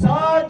60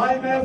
IMF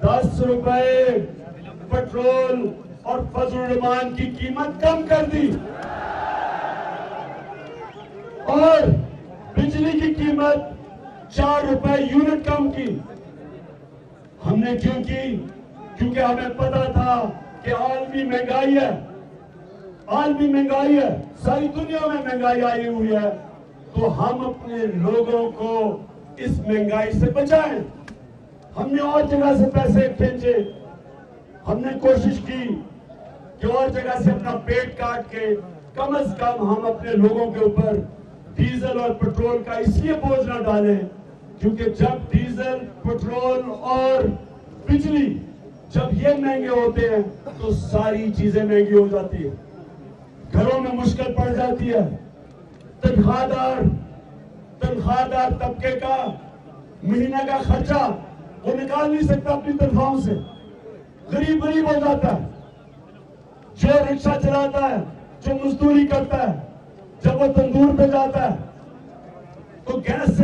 10 रुपए petrol और फजल रहमान की कीमत कम कर दी और बिजली की कीमत 4 रुपए यूनिट कम की। हमने क्यों की? क्योंकि हमें पता था कि आलमी महंगाई है, आलमी महंगाई है, सारी दुनिया में महंगाई आई हुई है, तो हम अपने लोगों को इस महंगाई से बचाएं। हमने और जगह से पैसे खींचे, हमने कोशिश की कि और जगह से अपना पेट काट के कम से कम हम अपने लोगों के ऊपर डीजल और पेट्रोल का इसलिए बोझ न डालें क्योंकि जब डीजल, पेट्रोल और बिजली जब ये महंगे होते हैं तो सारी चीजें महंगी हो जाती है, घरों में मुश्किल पड़ जाती है। तनख्वाहदार तबके का महीने का खर्चा वो निकाल नहीं सकता अपनी तनख्वाहों से, गरीब हो जाता है। जो रिक्शा चलाता है, जो मजदूरी करता है, जब वो तंदूर पे जाता है तो गैस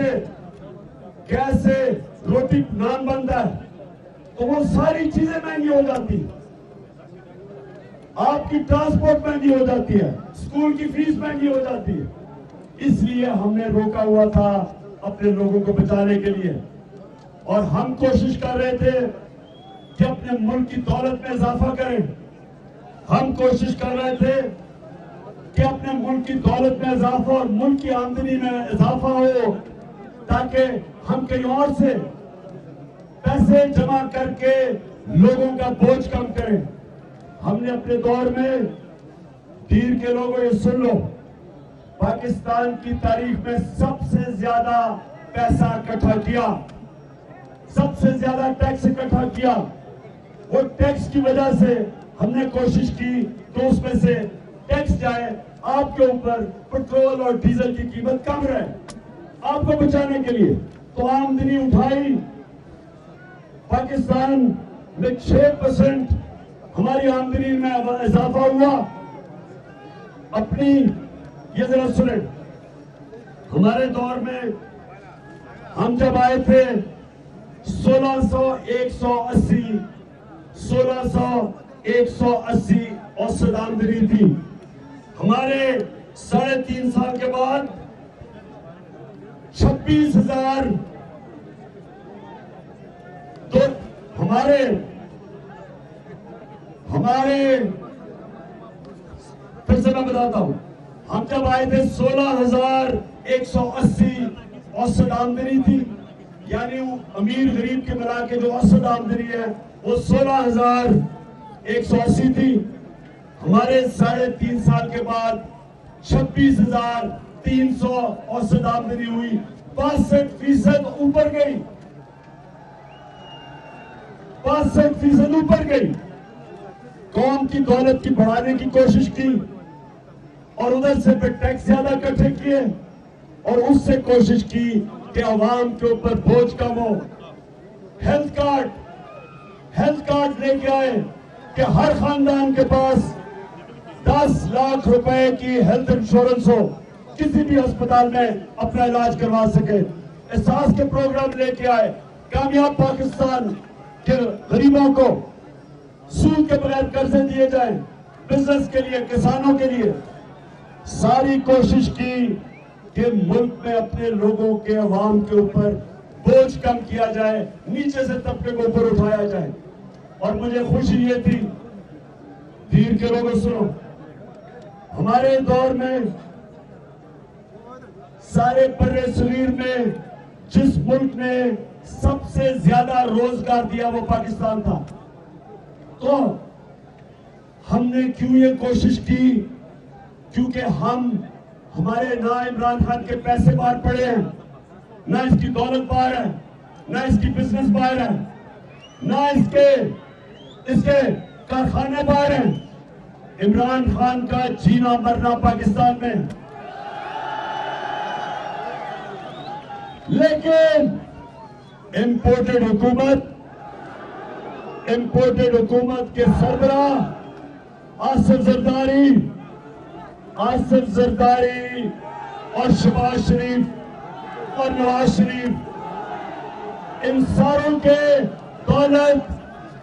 से रोटी नान बनता है, तो वो सारी चीजें महंगी हो जाती है। आपकी ट्रांसपोर्ट महंगी हो जाती है, स्कूल की फीस महंगी हो जाती है। इसलिए हमने रोका हुआ था अपने लोगों को बचाने के लिए, और हम कोशिश कर रहे थे कि अपने मुल्क की दौलत में इजाफा करें। हम कोशिश कर रहे थे कि अपने मुल्क की दौलत में इजाफा और मुल्क की आमदनी में इजाफा हो, ताकि हम कहीं और से पैसे जमा करके लोगों का बोझ कम करें। हमने अपने दौर में, दीर के लोगों ये सुन लो, पाकिस्तान की तारीख में सबसे ज्यादा पैसा इकट्ठा किया, सबसे ज्यादा टैक्स इकट्ठा किया। वो टैक्स की वजह से हमने कोशिश की कि उसमें से टैक्स जाए आपके ऊपर, पेट्रोल और डीजल की कीमत कम रहे आपको बचाने के लिए। तो आमदनी उठाई, पाकिस्तान में 6% हमारी आमदनी में इजाफा हुआ। अपनी ये जरा सुने, हमारे दौर में हम जब आए थे 1680 औसत आमदनी थी। हमारे 3.5 साल के बाद 26,000, तो हमारे फिर से मैं बताता हूं, हम जब आए थे 16,180 औसत आमदनी थी, यानी अमीर गरीब के मिला के जो औसत आमदनी है वो 16,180 थी। हमारे 3.5 साल के बाद 26,300 औसत आमदनी हुई, 65% ऊपर गई, 65% ऊपर गई। कौम की दौलत की बढ़ाने की कोशिश की और उधर से फिर टैक्स ज्यादा इकट्ठे किए और उससे कोशिश की कि आवाम के ऊपर बोझ कम हो। हेल्थ कार्ड लेके आए कि हर खानदान के पास 10 लाख रुपए की हेल्थ इंश्योरेंस हो, किसी भी अस्पताल में अपना इलाज करवा सके। एहसास के प्रोग्राम लेके आए, कामयाब पाकिस्तान के गरीबों को सूद के बगैर कर्जे दिए जाए, बिजनेस के लिए, किसानों के लिए। सारी कोशिश की कि मुल्क में अपने लोगों के, अवाम के ऊपर बोझ कम किया जाए, नीचे से तबके को ऊपर उठाया जाए। और मुझे खुशी ये थी, दीर के लोगों सुनो, हमारे दौर में सारे बर्रे सगीर में जिस मुल्क ने सबसे ज्यादा रोजगार दिया वो पाकिस्तान था। तो हमने क्यों ये कोशिश की? क्योंकि हमारे ना इमरान खान के पैसे बाहर पड़े हैं, ना इसकी दौलत बाहर है, ना इसकी बिजनेस बाहर है, ना इसके कारखाने बाहर हैं। इमरान खान का जीना मरना पाकिस्तान में। लेकिन इंपोर्टेड हुकूमत के सरबराह आसिफ जरदारी और शहबाज शरीफ और नवाज शरीफ, इन सारों के दौलत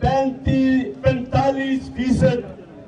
45%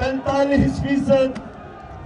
45%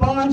5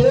2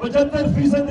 75%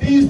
30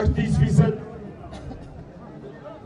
38%.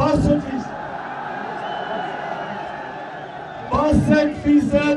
62%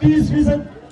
30%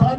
7